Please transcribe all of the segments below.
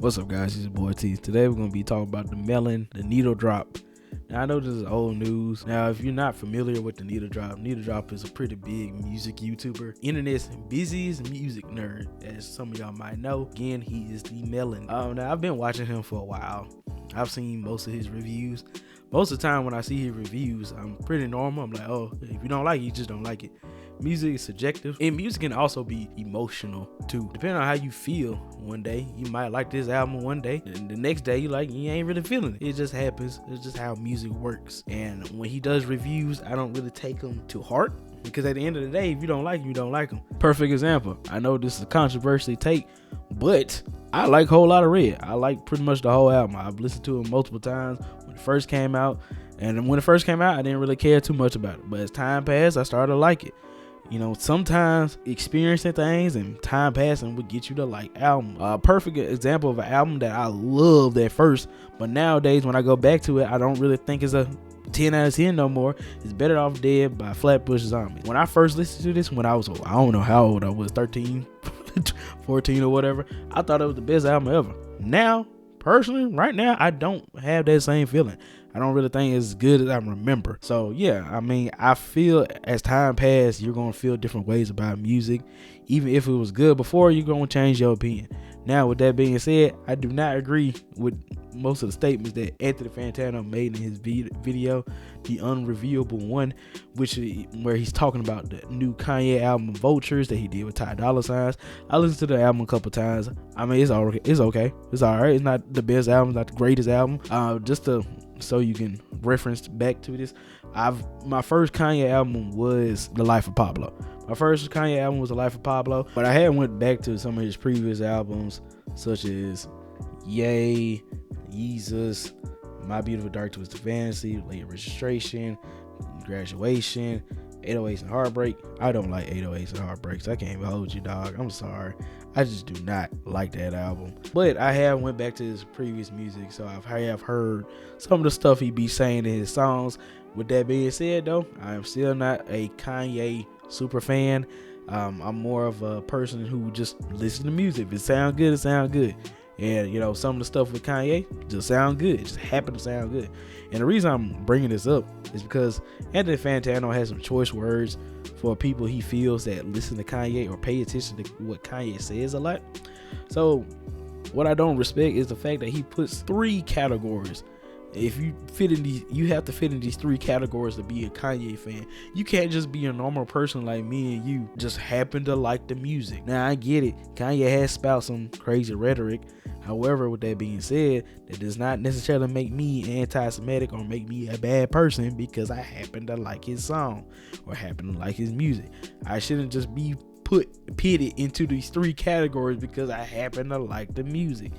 What's up, guys? It's your boy T. Today we're going to be talking about the Needle Drop. Now, I know this is old news. Now, if you're not familiar with the Needle Drop is a pretty big music YouTuber. Internet's busiest music nerd, as some of y'all might know. Again, he is the Melon. Now, I've been watching him for a while. I've seen most of his reviews. Most of the time when I see his reviews, I'm pretty normal. I'm like, oh, if you don't like it, you just don't like it. Music is subjective, and music can also be emotional too. Depending on how you feel, one day you might like this album, one day and the next day you ain't really feeling it. It just happens. It's just how music works. And when he does reviews, I don't really take them to heart, because at the end of the day, if you don't like them, you don't like them. Perfect example. I know this is a controversial take, but I like Whole Lotta Red. I like pretty much the whole album. I've listened to it multiple times when it first came out, and when it first came out, I didn't really care too much about it. But as time passed, I started to like it. You know, sometimes experiencing things and time passing would get you to like album. A perfect example of an album that I loved at first, but nowadays when I go back to it, I don't really think it's a 10 out of 10 no more. It's Better Off Dead by Flatbush Zombies. When I first listened to this, when I was, I don't know how old I was, 13, 14 or whatever, I thought it was the best album ever. Now, personally, right now, I don't have that same feeling. I don't really think it's as good as I remember. So yeah, I mean, I feel as time passes, you're going to feel different ways about music. Even if it was good before, you're going to change your opinion. Now, with that being said, I do not agree with most of the statements that Anthony Fantano made in his video, the unreviewable one, where he's talking about the new Kanye album, Vultures, that he did with Ty Dolla $igns. I listened to the album a couple times. I mean, it's okay. It's all right. It's not the best album, not the greatest album. So you can reference back to this. My first Kanye album was The Life of Pablo. My first Kanye album was The Life of Pablo, but I had went back to some of his previous albums, such as Yay, Yeezus, My Beautiful Dark Twisted Fantasy, Late Registration, Graduation, 808s and Heartbreak. I don't like 808s and Heartbreaks. I can't even hold you, dog. I'm sorry. I just do not like that album. But I have went back to his previous music, so I have heard some of the stuff he be saying in his songs. With that being said, though, I am still not a Kanye super fan. I'm more of a person who just listens to music. If it sounds good, it sounds good. And, you know, some of the stuff with Kanye just sound good. It just happen to sound good. And the reason I'm bringing this up is because Anthony Fantano has some choice words for people he feels that listen to Kanye or pay attention to what Kanye says a lot. So what I don't respect is the fact that he puts 3 categories. If you fit in these, you have to fit in these 3 categories to be a Kanye fan. You can't just be a normal person like me and you just happen to like the music. Now, I get it. Kanye has spouted some crazy rhetoric. However, with that being said, that does not necessarily make me anti-Semitic or make me a bad person because I happen to like his song or happen to like his music. I shouldn't just be pitted into these 3 categories because I happen to like the music.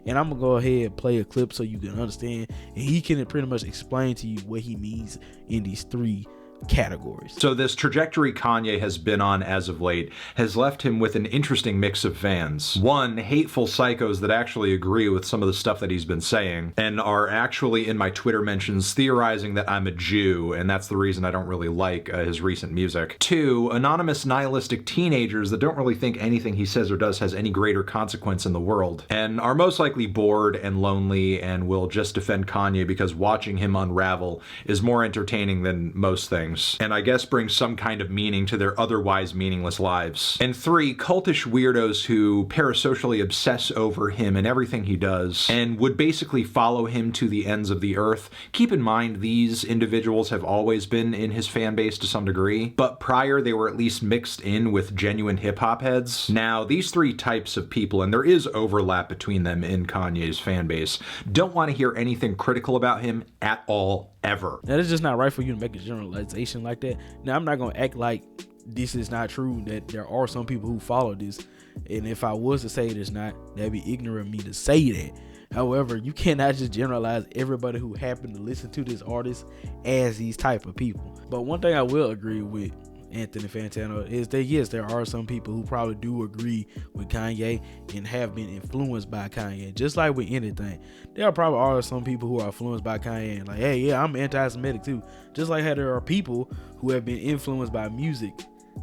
And I'm gonna go ahead and play a clip so you can understand, and he can pretty much explain to you what he means in these 3 categories. So this trajectory Kanye has been on as of late has left him with an interesting mix of fans. One, hateful psychos that actually agree with some of the stuff that he's been saying and are actually in my Twitter mentions theorizing that I'm a Jew and that's the reason I don't really like his recent music. 2, anonymous nihilistic teenagers that don't really think anything he says or does has any greater consequence in the world and are most likely bored and lonely and will just defend Kanye because watching him unravel is more entertaining than most things, and I guess brings some kind of meaning to their otherwise meaningless lives. And 3, cultish weirdos who parasocially obsess over him and everything he does, and would basically follow him to the ends of the earth. Keep in mind, these individuals have always been in his fan base to some degree, but prior they were at least mixed in with genuine hip-hop heads. Now, these 3 types of people, and there is overlap between them in Kanye's fan base, don't want to hear anything critical about him at all, ever. Now, it's just not right for you to make a generalization like that. Now, I'm not going to act like this is not true, that there are some people who follow this. And if I was to say it is not, that'd be ignorant of me to say that. However, you cannot just generalize everybody who happened to listen to this artist as these type of people. But one thing I will agree with Anthony Fantano is that yes, there are some people who probably do agree with Kanye and have been influenced by Kanye. Just like with anything, there probably are some people who are influenced by Kanye and like, hey, yeah, I'm anti-Semitic too. Just like how there are people who have been influenced by music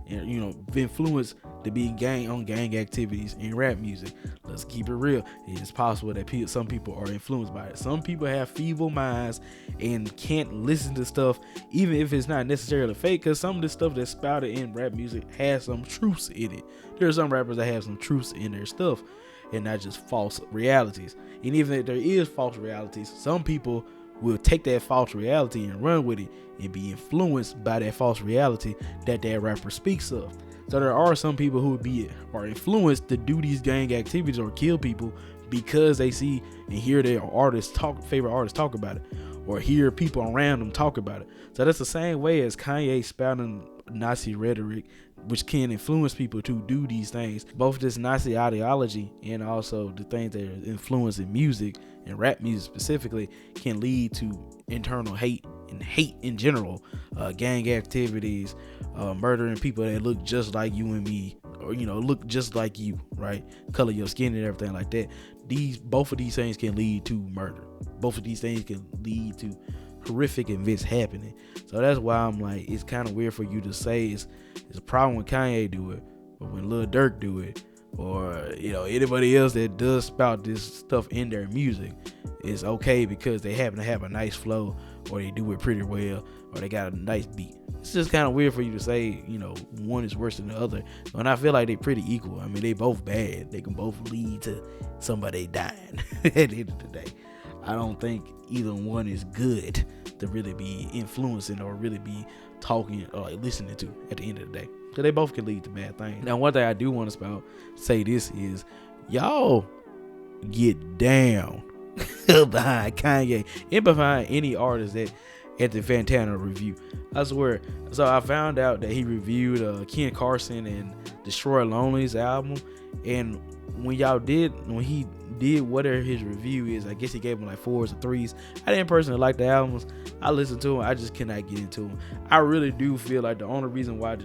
and influenced to be gang activities in rap music. Let's keep it real. It's possible that some people are influenced by it. Some people have feeble minds and can't listen to stuff even if it's not necessarily fake, because some of the stuff that's spouted in rap music has some truths in it. There are some rappers that have some truths in their stuff and not just false realities. And even if there is false realities, some people will take that false reality and run with it and be influenced by that false reality that rapper speaks of. So there are some people who are influenced to do these gang activities or kill people because they see and hear their favorite artists talk about it, or hear people around them talk about it. So that's the same way as Kanye spouting Nazi rhetoric, which can influence people to do these things. Both this Nazi ideology and also the things that are influencing music and rap music specifically can lead to internal hate and hate in general, gang activities, murdering people that look just like you and me, or look just like you, right? Color your skin and everything like that. Both of these things can lead to murder. Both of these things can lead to horrific events happening. So that's why I'm like, it's kind of weird for you to say it's a problem when Kanye do it, but when Lil Durk do it, or anybody else that does spout this stuff in their music, it's okay because they happen to have a nice flow, or they do it pretty well, or they got a nice beat. It's just kind of weird for you to say one is worse than the other, and I feel like they're pretty equal. I mean, they both bad. They can both lead to somebody dying at the end of the day. I don't think either one is good to really be influencing or really be talking or listening to at the end of the day. So they both can lead to bad things. Now, one thing I do want to say this is, y'all get down behind Kanye and behind any artist that at the Fantana review. I swear. So I found out that he reviewed Ken Carson and Destroy Lonely's album, and when he did whatever his review is, I guess he gave him like 4s or 3s. I didn't personally like the albums. I listened to them. I just cannot get into them. I really do feel like the only reason why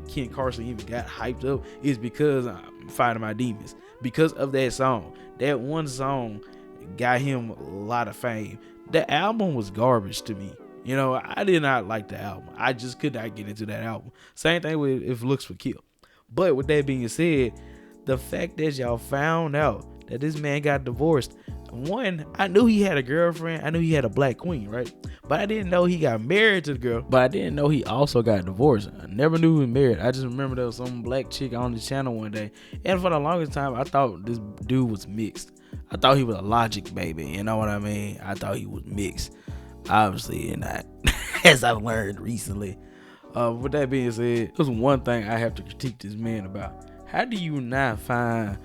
Ken Carson even got hyped up is because I'm fighting my demons. Because of that song. That one song got him a lot of fame. The album was garbage to me. I did not like the album. I just could not get into that album. Same thing with If Looks Would Kill. But with that being said, the fact that y'all found out that this man got divorced, one, I knew he had a girlfriend. I knew he had a black queen, right? But I didn't know he got married to the girl. But I didn't know he also got divorced. I never knew he was married. I just remember there was some black chick on the channel one day. And for the longest time, I thought this dude was mixed. I thought he was a Logic baby. You know what I mean? I thought he was mixed. Obviously not, as I've learned recently. With that being said, there's one thing I have to critique this man about. How do you not find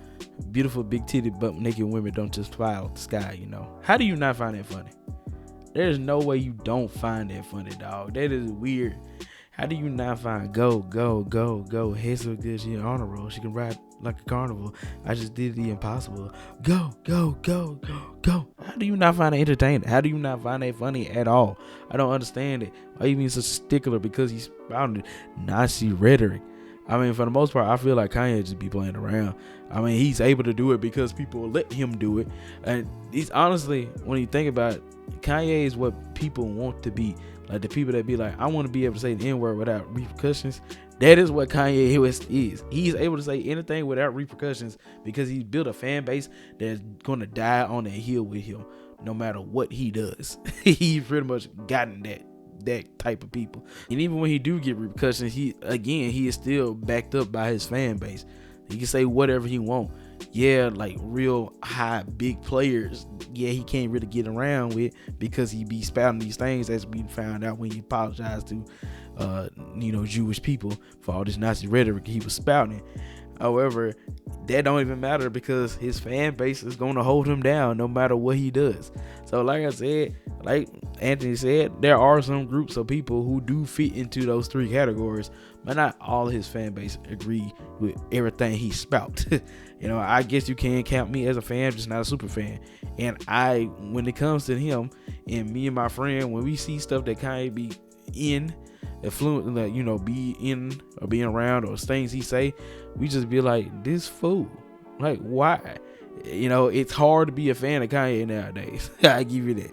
beautiful big titted butt naked women don't just fly out the sky, How do you not find that funny? There's no way you don't find that funny, dog. That is weird. How do you not find go? Head so good she on a roll. She can ride like a carnival. I just did the impossible. Go. How do you not find it entertaining? How do you not find that funny at all? I don't understand it. Why you being such a stickler because he's spouting Nazi rhetoric? I mean, for the most part, I feel like Kanye just be playing around. I mean, he's able to do it because people let him do it. And he's honestly, when you think about it, Kanye is what people want to be. Like the people that be like, I want to be able to say the N-word without repercussions. That is what Kanye West is. He's able to say anything without repercussions because he's built a fan base that's going to die on that hill with him no matter what he does. He's pretty much gotten that type of people. And even when he do get repercussions, he is still backed up by his fan base. He can say whatever he want. Yeah, like real high big players, yeah, he can't really get around with because he be spouting these things, as we found out when he apologized to Jewish people for all this Nazi rhetoric he was spouting. However, that don't even matter because his fan base is going to hold him down no matter what he does. So like I said, like Anthony said, there are some groups of people who do fit into those 3 categories, but not all his fan base agree with everything he spout. I guess you can count me as a fan, just not a super fan. And when it comes to him and me and my friend, when we see stuff that Kanye be in, affluent, like, be in or being around, or things he say, we just be like, this fool, like, why? It's hard to be a fan of Kanye nowadays. I give you that.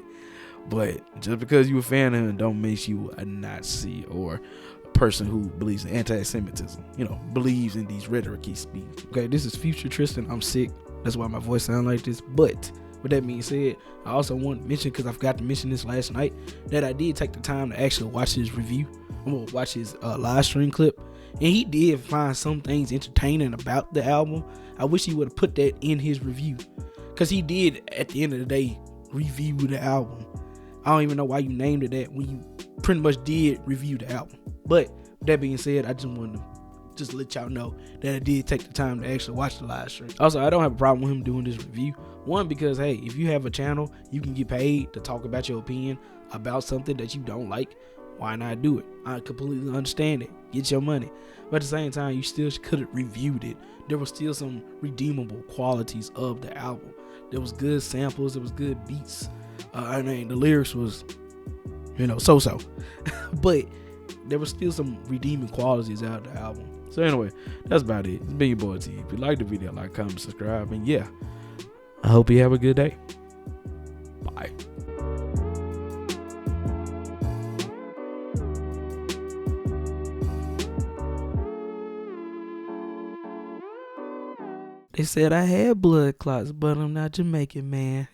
But just because you a fan of him don't make you a Nazi or person who believes in anti-Semitism, believes in these rhetoric he speaks. Okay, this is Future Tristan. I'm sick. That's why my voice sounds like this. But with that being said, I also want to mention, because I forgot to mention this last night, that I did take the time to actually watch his review. I'm going to watch his live stream clip. And he did find some things entertaining about the album. I wish he would have put that in his review, because he did, at the end of the day, review the album. I don't even know why you named it that when you pretty much did review the album. But with that being said, I just wanted to just let y'all know that I did take the time to actually watch the live stream. Also, I don't have a problem with him doing this review. One, because hey, if you have a channel, you can get paid to talk about your opinion about something that you don't like. Why not do it? I completely understand it. Get your money. But at the same time, you still could have reviewed it. There was still some redeemable qualities of the album. There was good samples. There was good beats. I mean, the lyrics was, so-so. But there was still some redeeming qualities out of the album. So anyway, that's about it. It's been your boy T. If you like the video, like, comment, subscribe. And yeah, I hope you have a good day. Bye. They said I had blood clots, but I'm not Jamaican, man.